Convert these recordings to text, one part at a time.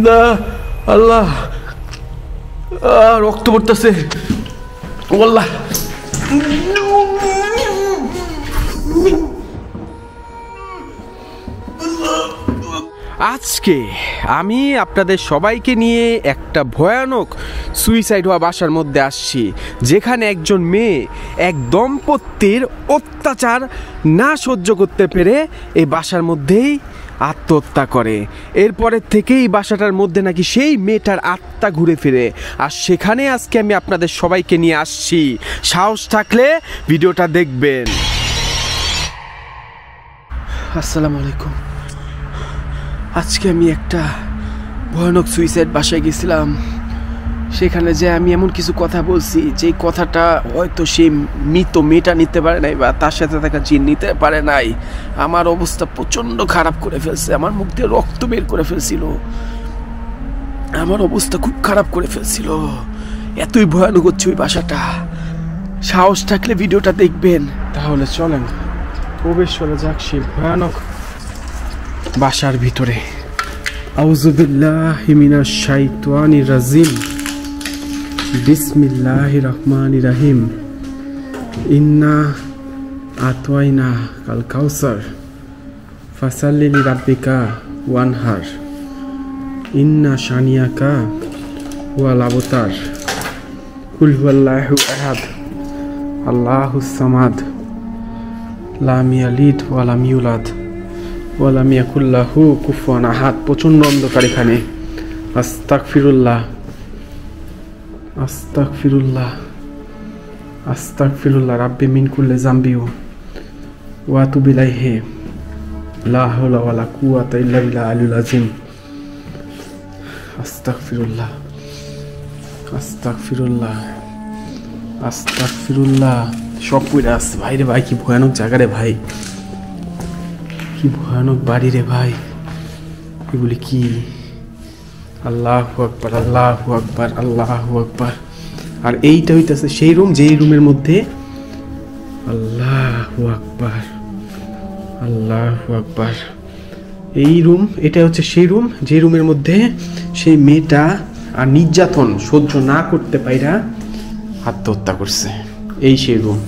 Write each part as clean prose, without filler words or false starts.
না আল্লাহ, রক্ত পড়তেছে আল্লাহ। আজকে আমি আপনাদের সবাইকে নিয়ে একটা ভয়ানক সুইসাইড হওয়া বাসার মধ্যে আসছি, যেখানে একজন মেয়ে এক দম্পতির অত্যাচার না সহ্য করতে পেরে এই বাসার মধ্যেই আত্মহত্যা করে। এরপরের থেকেই বাসাটার মধ্যে নাকি সেই মেয়েটার আত্মা ঘুরে ফিরে, আর সেখানে আজকে আমি আপনাদের সবাইকে নিয়ে আসছি। সাহস থাকলে ভিডিওটা দেখবেন। আসসালামু আলাইকুম। আজকে আমি একটা ভয়ানক সুইসাইড বাসায় গেছিলাম। সেখানে যে আমি এমন কিছু কথা বলছি যেই কথাটা হয়তো সেই মৃত মেয়েটা নিতে পারে নাই, বা তার সাথে থাকা জিন নিতে পারে নাই। আমার অবস্থা প্রচণ্ড খারাপ করে ফেলছে, আমার মুখ দিয়ে রক্ত বের করে ফেলছিল, আমার অবস্থা খুব খারাপ করে ফেলছিল। এতই ভয়ানক হচ্ছে ওই বাসাটা। সাহস থাকলে ভিডিওটা দেখবেন। তাহলে চলেন প্রবেশ করা যাক সেই ভয়ানক বাসার ভিতরে। আউযু বিল্লাহি মিনাশ শাইতানির রাজিম। বিসমিল্লাহির রহমানির রহিম। ইন্না আতওয়াইনা কাল কাউসার ফাসাল্লি লিরাব্বিকা ওয়ানহার ইন্না শানিয়াকা ওয়াল আবতার কুল হুয়াল্লাহু আহাদ আল্লাহুস সামাদ লাম ইয়ালিদ ওয়া লাম ইউলাদ ওয়া লাম ইয়াকুল লাহু কুফুয়ান আহাদ। প্রচণ্ড অন্ধকার এখানে। আস্তাগফিরুল্লাহ আস্তাগফিরুল্লাহ আস্তাগফিরুল্লাহ রাব্বি মিন কুল্লি যামবি ওয়া আতুবু ইলাইহি লা হাওলা ওয়া লা কুওয়াতা ইল্লা বিল্লাহিল আলিয়্যিল আযীম। আস্তাগফিরুল্লাহ আস্তাগফিরুল্লাহ আস্তাগফিরুল্লাহ। সব পড়ে আসছে ভাই রে ভাই, কি ভয়ানক জায়গা রে ভাই, কি ভয়ানক বাড়ি রে ভাই। এগুলি কি? আল্লাহু আকবার আল্লাহু আকবার আল্লাহু আকবার। আর এইটা হইতেছে সেই রুম, যেই রুমের মধ্যে আল্লাহু আকবার আল্লাহু আকবার। এই রুম, এটা হচ্ছে সেই রুম যে রুমের মধ্যে সেই মেয়েটা আর নির্যাতন সহ্য না করতে পাইরা আত্মহত্যা করছে। এই সেই রুম।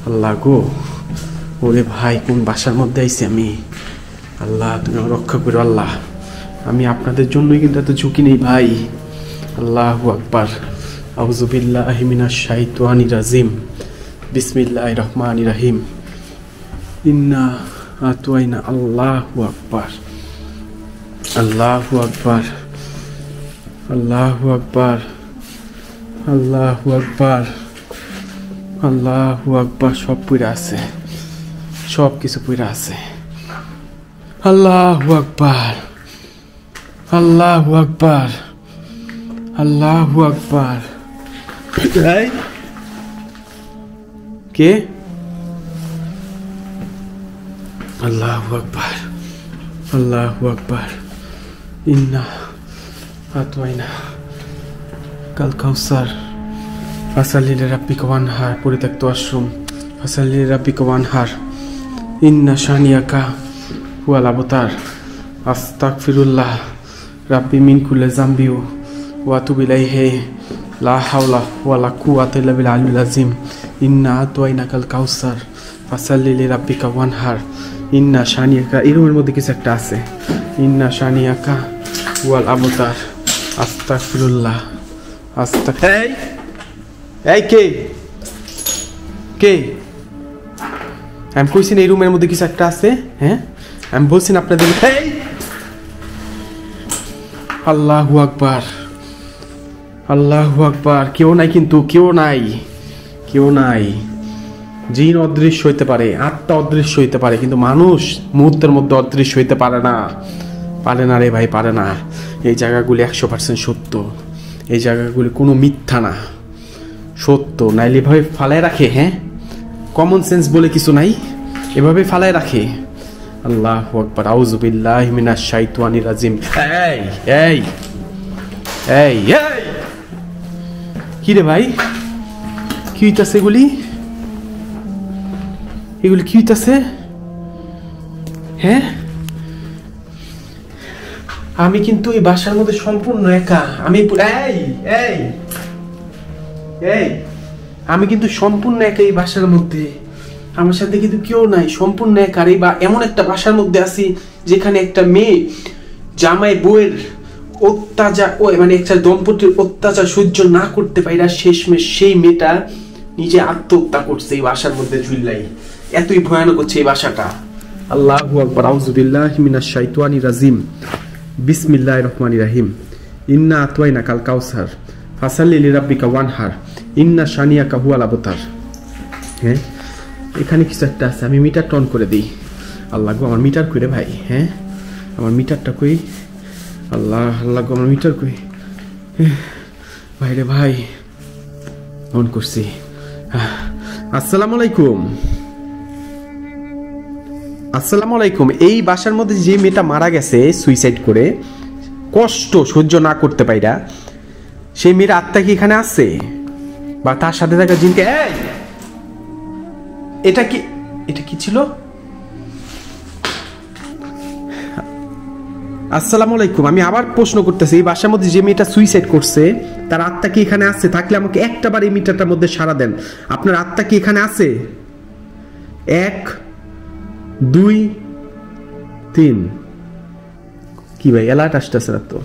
আল্লাহ গো, ওরে ভাই কোন বাসার মধ্যে আইছি আমি। আল্লাহ তুমি রক্ষা করো আল্লাহ। আমি আপনাদের জন্যই কিন্তু এত ঝুঁকি নেই ভাই। আল্লাহু আকবার। আউযু বিল্লাহি মিনাশ শাইতানির রাজিম। বিসমিল্লাহির রহমানির রহিম। ইন্না আতওয়াইনা। আল্লাহু আকবার আল্লাহু আকবার আল্লাহু আকবার আল্লাহু আকবার আল্লাহু আকবার। সব পুরা আছে, সব কিছু পুরা আছে। আল্লাহু আকবার আল্লাহু আকবার আল্লাহু আকবার। কে? আল্লাহু আকবার আল্লাহু আকবার। ইন্না আতওয়াইনা কাল কাউসার ফাসাল্লি লিরাব্বিকা ওয়ানহার। পরিত্যক্ত আশ্রম। ফাসাল্লি লিরাব্বিকা ওয়ানহার ইন্না শানিয়াকা ওয়াল আবতার। আস্তাগফিরুল্লাহ রাব্বি মিন কুল্লি যামবি ওয়া আতুবু ইলাইহি লা হাওলা ওয়া লা কুওয়াতা ইল্লা বিল্লাহিল আলিয়্যিল আযীম। ইন্না আতওয়াইনা কাল কাউসার ফাসাল্লি লিরাব্বিকা ওয়ানহার ইন্না শানিয়াকা। এই রুমের মধ্যে কিছু একটা আছে। ইন্না শানিয়াকা ওয়াল আবতার। আস্তাগফিরুল্লাহ এই কে কে? আমি কইছি না এই রুমের মধ্যে কিছু একটা আছে। হ্যাঁ আমি বলছি না আপনাদের। আল্লাহু আকবার আল্লাহু আকবার। কেউ নাই কিন্তু, কেউ নাই, কেউ নাই। জিন অদৃশ্য হইতে পারে, আত্মা অদৃশ্য হইতে পারে, কিন্তু মানুষ মুহূর্তের মধ্যে অদৃশ্য হইতে পারে না। পারে না রে ভাই, পারে না। এই জায়গাগুলি 100% সত্য। এই জায়গাগুলি কোনো মিথ্যা না, সত্য। নাইলে এভাবে ফালায় রাখে। হ্যাঁ, কমন সেন্স বলে কিছু নাই, এভাবে ফালায় রাখে। আল্লাহু আকবার। আউযু বিল্লাহি মিনাশ শাইতানির রাজিম। এই এই এই এই কি রে ভাই, কি হইতাছে এগুলি? এগুলি কি হইতাছে? হ্যাঁ আমি কিন্তু এই বাসার মধ্যে সম্পূর্ণ একা। আমি এই এই এই আমি কিন্তু সম্পূর্ণ একা এই বাসার মধ্যে। আমার সাথে কিন্তু কেউ নাই, সম্পূর্ণ একা। আর এমন একটা বাসার মধ্যে আছি যেখানে একটা মেয়ে জামাই বউয়ের অত্যাচার, মানে একটা দম্পতির অত্যাচার সহ্য না করতে পাইরা শেষমেশ সেই মেয়েটা নিজে আত্মহত্যা করছে এই বাসার মধ্যে ঝুললাই। এতই ভয়ানক হচ্ছে এই বাসাটা। আল্লাহু আকবার। আউযু বিল্লাহি মিনাশ শাইতানির রাজিম। বিসমিল্লাহির রহমানির রহিম। ইন্না আতওয়াইনা কাল কাউসার ফাসাল্লি লিরাব্বিকা ওয়ানহার ইন্না শানিয়াকা হুয়াল আবতার। হ্যাঁ, এখানে কিছু একটা আছে, আমি মিটার অন করে দিই। আল্লাহ গো, আমার মিটার কই রে ভাই? হ্যাঁ, আমার মিটারটা কই? আল্লাহ আল্লাহ গো, আমার মিটার কই ভাই রে ভাই? অন করছি। আসসালামু আলাইকুম। আসসালামু আলাইকুম। এই বাসার মধ্যে যে মেয়েটা মারা গেছে সুইসাইড করে, কষ্ট সহ্য না করতে পাইরা, সেই মেয়ের আত্মা কি এখানে আছে? বা তার সাথে থাকা জিনকে? এটা কি ছিল? আসসালামু আলাইকুম। আমি আবার প্রশ্ন করতেছি, এই বাসার মধ্যে যে মেয়েটা সুইসাইড করছে তার আত্মা কি এখানে আছে? থাকলে আমাকে একটা বার এই মিটারটার মধ্যে সাড়া দেন। আপনার আত্মা কি এখানে আছে? 1 2 3। কি ভাই, অ্যালার্ট আসতেছে না তো?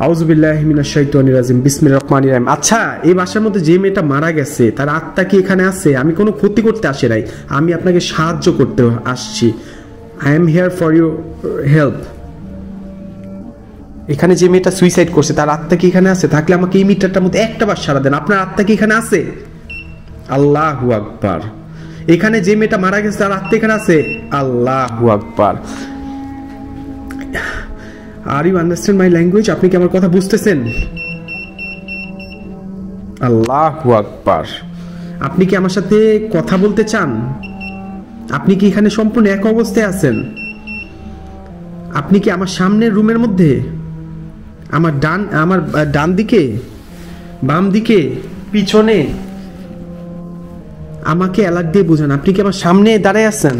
আউযু বিল্লাহি মিনাশ শাইতানির রাজিম। বিসমিল্লাহির রহমানির রহিম। আচ্ছা, এই বাসার মধ্যে যে মেয়েটা মারা গেছে তার আত্মা কি এখানে আছে? আমি কোনো ক্ষতি করতে আসি নাই, আমি আপনাকে সাহায্য করতে আসছি। I am here for your help. এখানে যে মেয়েটা সুইসাইড করছে তার আত্মা কি এখানে আছে? থাকলে আমাকে এই মিটারটার মধ্যে একটা বার সাড়া দেন। আপনার আত্মা কি এখানে আছে? আল্লাহু আকবার। এখানে যে মেয়েটা মারা গেছে তার আত্মা এখানে আছে? আল্লাহু আকবার। Are you understand my language? আপনি কি আমার কথা বুঝতেছেন? আল্লাহু আকবার। আপনি কি আমার সাথে কথা বলতে চান? আপনি কি এখানে সম্পূর্ণ এক অবস্থায় আছেন? আপনি কি আমার সামনের রুমের মধ্যে? আমার ডান দিকে, বাম দিকে, পিছনে? আমাকে অ্যালার্ট দিয়ে বুঝান, আপনি কি আমার সামনে দাঁড়ায় আছেন?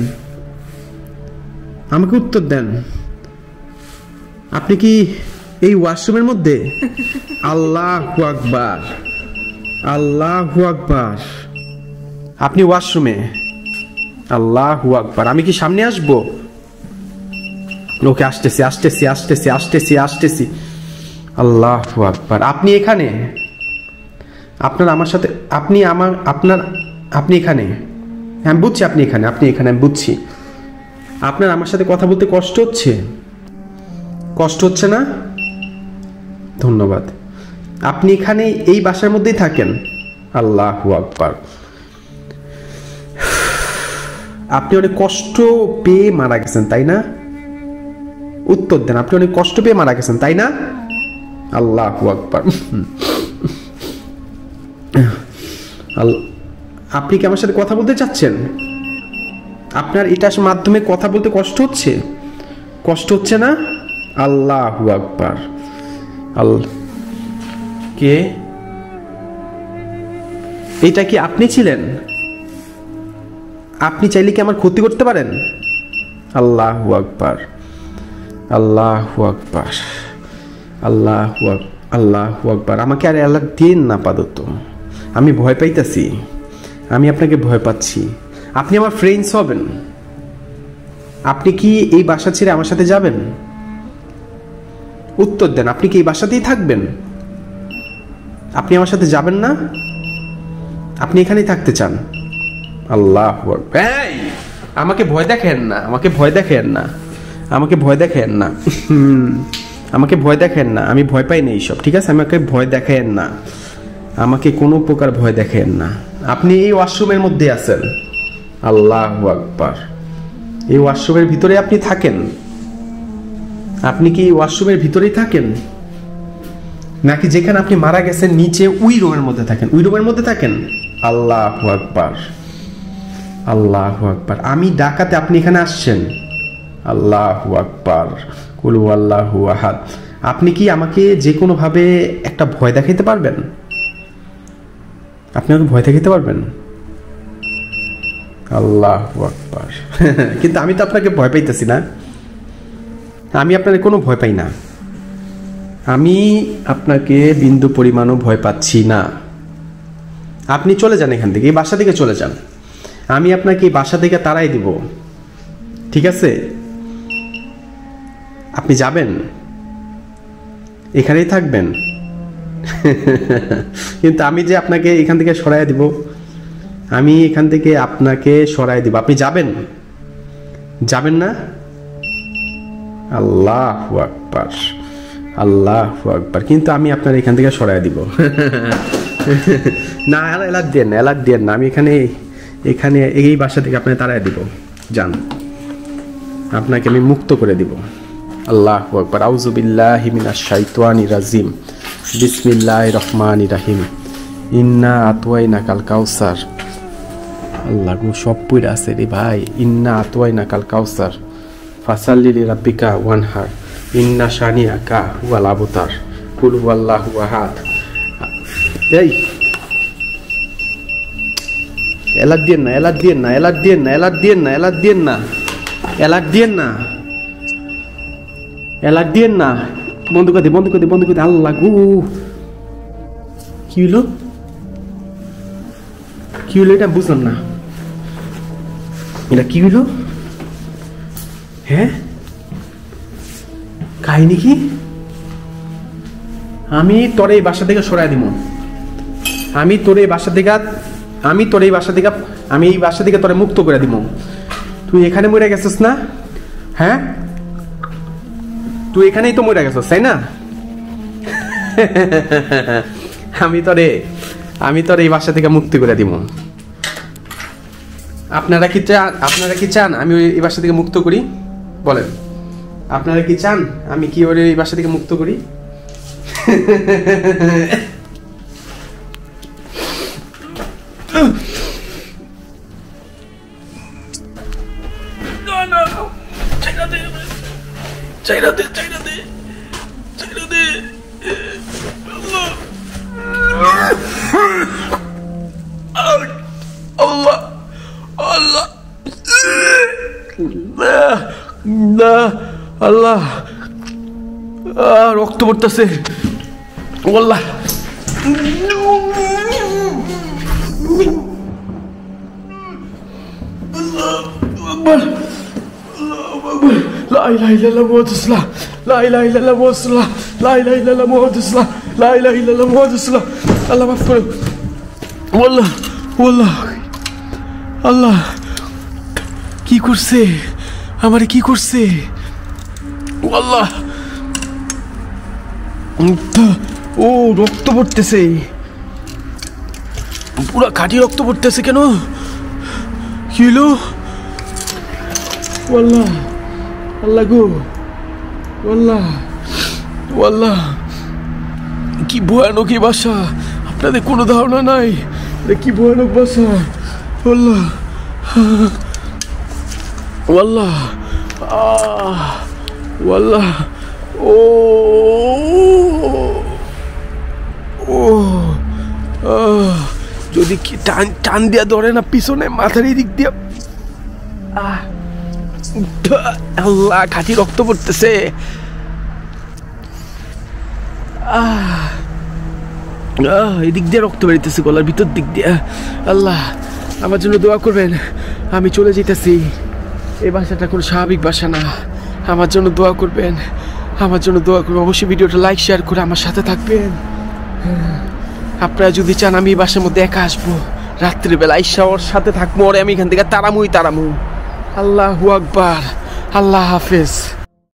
আমাকে উত্তর দেন। আপনি কি এই ওয়াশরুমের মধ্যে? আল্লাহু আকবার, আল্লাহু আকবার। আপনি ওয়াশরুমে? আল্লাহু আকবার। আমি কি সামনে আসবো? ওকে, আসতেছি আসতেছি আসতেছি আসতেছি আসতেছি। আল্লাহু আকবার। আপনি এখানে? আপনার আমার সাথে, আপনি এখানে? হ্যাঁ বুঝছি, আপনি এখানে, আমি বুঝছি। আপনার আমার সাথে কথা বলতে কষ্ট হচ্ছে? কষ্ট হচ্ছে না? ধন্যবাদ। আপনি এখানে এই বাসার মধ্যেই থাকেন? আল্লাহু আকবার। আপনি অনেক কষ্ট পেয়ে মারা গেছেন, তাই না? উত্তর দেন, আপনি অনেক কষ্ট পেয়ে মারা গেছেন, তাই না? আল্লাহু আকবার। আপনি কি আমার সাথে কথা বলতে চাচ্ছেন? আপনার এটার মাধ্যমে কথা বলতে কষ্ট হচ্ছে? কষ্ট হচ্ছে না? আল্লাহু আকবার। কে? এটা কি আপনি ছিলেন? আপনি চাইলে কি আমার ক্ষতি করতে পারেন? আল্লাহু আকবার, আল্লাহু আকবার, আল্লাহু আকবার। আমাকে আর অ্যালার্ট দিন না আপাতত, আমি ভয় পাইতাছি, আমি আপনাকে ভয় পাচ্ছি। আপনি আমার ফ্রেন্ডস হবেন? আপনি কি এই বাসা ছেড়ে আমার সাথে যাবেন? উত্তর দেন, আপনি কি এই বাসাতেই থাকবেন? আপনি আমার সাথে যাবেন না? আপনি এখানেই থাকতে চান? আল্লাহু আকবার। এই, আমাকে ভয় দেখেন না, আমাকে ভয় দেখেন না, আমাকে ভয় দেখেন না, আমাকে ভয় দেখেন না। আমি ভয় পাই না এইসব, ঠিক আছে? আমাকে ভয় দেখেন না, আমাকে কোনো প্রকার ভয় দেখেন না। আপনি এই ওয়াশরুমের মধ্যে আছেন? আল্লাহু আকবার। এই ওয়াশরুমের ভিতরে আপনি থাকেন? আপনি কি ওয়াশরুমের ভিতরেই থাকেন, নাকি যেখানে আপনি মারা গেছেন নিচে ওই রুমের মধ্যে থাকেন? ওই রুমের মধ্যে থাকেন? আল্লাহু আকবার, আল্লাহু আকবার। আমি ডাকাতে আপনি এখানে আসছেন? আল্লাহু আকবার, কুল হুয়াল্লাহু আহাদ। আপনি কি আমাকে যে কোনো ভাবে একটা ভয় দেখাইতে পারবেন? আপনি আমাকে ভয় দেখাইতে পারবেন? আল্লাহু আকবার। কিন্তু আমি তো আপনাকে ভয় পাইতেছি না, আমি আপনার কোনো ভয় পাই না, আমি আপনাকে বিন্দু পরিমাণও ভয় পাচ্ছি না। আপনি চলে যান এখান থেকে, এই বাসা থেকে চলে যান, আমি আপনাকে এই বাসা থেকে তাড়াই দিব, ঠিক আছে? আপনি যাবেন, এখানেই থাকবেন। কিন্তু আমি যে আপনাকে এখান থেকে সরাই দিব, আমি এখান থেকে আপনাকে সরাই দিব, আপনি যাবেন, যাবেন না? আল্লাহু আকবার, আল্লাহু আকবার। কিন্তু আমি আপনার এখান থেকে সরাই দিব। না, এলাক দেন না, এলাক দেন না, আমি এখানে এখানে এই বাসা থেকে আপনাকে তাড়াই দিব, যান, আপনাকে আমি মুক্ত করে দিব। আল্লাহু আকবার। আউযু বিল্লাহি মিনাশ শাইতানির রাজিম। বিসমিল্লাহির রহমানির রহিম। ইন্না আতওয়াইনাকাল কাউসার। আল্লাহ গো, সব পড়ে আছে রে ভাই। ইন্না আতওয়াইনাকাল কাউসার ফাসাল্লি লিরাব্বিকা ওয়ানহার ইন্না শানিয়াকা হুয়াল আবতার কুল হুয়াল্লাহু আহাদ। এই এলাক দিয়েন না, এলাক দিয়েন না, এলাক দিয়েন না, এলাক দিয়েন না, এলাক দিয়েন না, এলাক দিয়েন না, এলাক দিয়েন না। বন্ধ করে দে, বন্ধ করে দে, বন্ধ করে দে। আল্লাহ গো, কি হলো, কি হলো এটা বুঝলাম না, এটা কি হলো? হ্যাঁ, কাহিনী কি? আমি তোর এই বাসা থেকে সরাই দিব, আমি তোর এই বাসা থেকে, আমি তোর এই বাসা থেকে, আমি এই বাসা থেকে তোরে মুক্ত করে দিব। তুই এখানে মরে গেছিস না? হ্যাঁ, তুই এখানেই তো মরে গেছিস, তাই না? আমি তোর এই বাসা থেকে মুক্তি করে দিব। আপনারা কি চান আমি এই বাসা থেকে মুক্ত করি? বলেন, আপনারা কি চান আমি কি ওর এই বাসা থেকে মুক্ত করি? আল্লাহ, রক্ত পড়তেছে, আল্লাহ। লা ইলাহা ইল্লাল্লাহ মুহাম্মাদুর রাসূলুল্লাহ, লা ইলাহা ইল্লাল্লাহ মুহাম্মাদুর রাসূলুল্লাহ, লা ইলাহা ইল্লাল্লাহ মুহাম্মাদুর রাসূলুল্লাহ, লা ইলাহা ইল্লাল্লাহ মুহাম্মাদুর রাসূলুল্লাহ। আল্লাহ মাফ করো, আল্লাহ, আল্লাহ, আল্লাহ কি করছে আমারে, কি করছে? আল্লাহ, ও রক্ত পড়তেছে, পুরা খাঁটি রক্ত পড়তেছে কেন? কি হলো? আল্লাহ, আল্লাহ গো, আল্লাহ, আল্লাহ কি ভয়ানক এই বাসা, আপনাদের কোনো ধারণা নাই কি ভয়ানক বাসা। আল্লাহ, আল্লাহ, আল্লাহ, ও ও যদি কি টান টান দিয়া ধরে না পিছনে মাথার এই দিক দিয়া, আল্লাহ খাঁটি রক্ত পড়তেছে। এদিক দিয়ে রক্ত বেরিতেছে গলার ভিতর দিক দিয়ে। আল্লাহ আমার জন্য দোয়া করবেন, আমি চলে যেতেছি, এই বাসাটা কোনো স্বাভাবিক বাসা না, আমার জন্য দোয়া করবেন, আমার জন্য দোয়া করবেন। অবশ্যই ভিডিওটা লাইক শেয়ার করে আমার সাথে থাকবেন। আপনারা যদি চান আমি এই বাসার মধ্যে একা আসবো, রাত্রিবেলা আইসা ওর সাথে থাকবো, ওরে আমি এখান থেকে তাড়ামুই। আল্লাহু আকবার, আল্লাহ হাফেজ।